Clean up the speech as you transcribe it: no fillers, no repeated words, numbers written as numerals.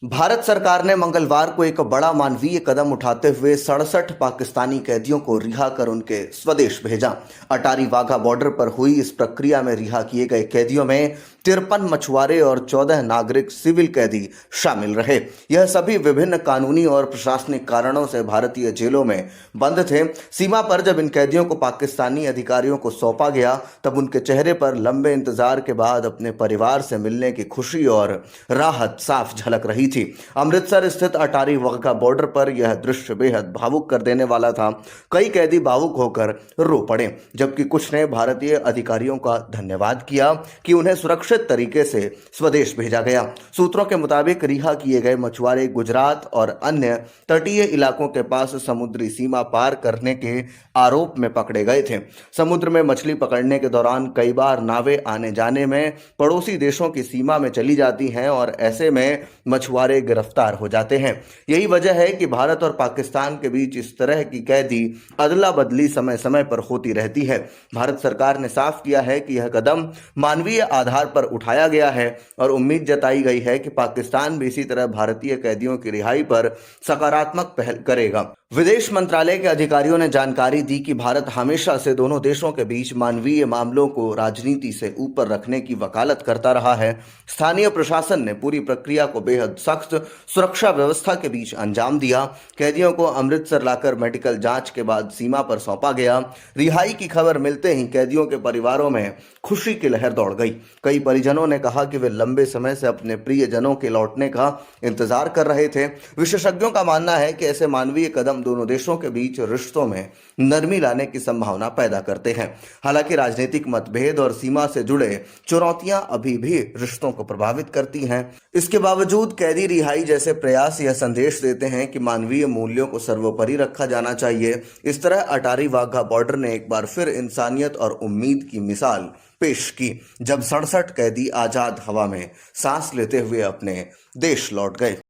भारत सरकार ने मंगलवार को एक बड़ा मानवीय कदम उठाते हुए 67 पाकिस्तानी कैदियों को रिहा कर उनके स्वदेश भेजा। अटारी वाघा बॉर्डर पर हुई इस प्रक्रिया में रिहा किए गए कैदियों में 53 मछुआरे और 14 नागरिक सिविल कैदी शामिल रहे। यह सभी विभिन्न कानूनी और प्रशासनिक कारणों से भारतीय जेलों में बंद थे। सीमा पर जब इन कैदियों को पाकिस्तानी अधिकारियों को सौंपा गया तब उनके चेहरे पर लंबे इंतजार के बाद अपने परिवार से मिलने की खुशी और राहत साफ झलक रही थी। अमृतसर स्थित अटारी वाघा बॉर्डर पर यह दृश्य बेहद भावुक कर देने वाला था। कई कैदी भावुक होकर रो पड़े, जबकि कुछ ने भारतीय अधिकारियों का धन्यवाद किया कि उन्हें सुरक्षित तरीके से स्वदेश भेजा गया। सूत्रों के मुताबिक रिहा किए गए मछुआरे गुजरात और अन्य तटीय इलाकों के पास समुद्री सीमा पार करने के आरोप में पकड़े गए थे। समुद्र में मछली पकड़ने के दौरान कई बार नावें आने जाने में पड़ोसी देशों की सीमा में चली जाती हैं और ऐसे में मछुआरे गिरफ्तार हो जाते हैं। यही वजह है कि भारत और पाकिस्तान के बीच इस तरह की कैदी अदला बदली समय समय पर होती रहती है। भारत सरकार ने साफ किया है कि यह कदम मानवीय आधार पर उठाया गया है और उम्मीद जताई गई है कि पाकिस्तान भी इसी तरह भारतीय कैदियों की रिहाई पर सकारात्मक पहल करेगा। विदेश मंत्रालय के अधिकारियों ने जानकारी दी कि भारत हमेशा से दोनों देशों के बीच मानवीय मामलों को राजनीति से ऊपर रखने की वकालत करता रहा है। स्थानीय प्रशासन ने पूरी प्रक्रिया को बेहद सख्त सुरक्षा व्यवस्था के बीच अंजाम दिया। कैदियों को अमृतसर लाकर मेडिकल जांच के बाद सीमा पर सौंपा गया। रिहाई की खबर मिलते ही कैदियों के परिवारों में खुशी की लहर दौड़ गई। कई परिजनों ने कहा कि वे लंबे समय से अपने प्रियजनों के लौटने का इंतजार कर रहे थे। विशेषज्ञों का मानना है कि ऐसे मानवीय कदम दोनों देशों के बीच रिश्तों में नरमी लाने की संभावना पैदा करते हैं। हालांकि राजनीतिक मतभेद और सीमा से जुड़े चुनौतियां अभी भी रिश्तों को प्रभावित करती हैं। इसके बावजूद कैदी रिहाई जैसे प्रयास यह संदेश देते हैं कि मानवीय मूल्यों को सर्वोपरि रखा जाना चाहिए। इस तरह अटारी वाघा बॉर्डर ने एक बार फिर इंसानियत और उम्मीद की मिसाल पेश की, जब 67 कैदी आजाद हवा में सांस लेते हुए अपने देश लौट गए।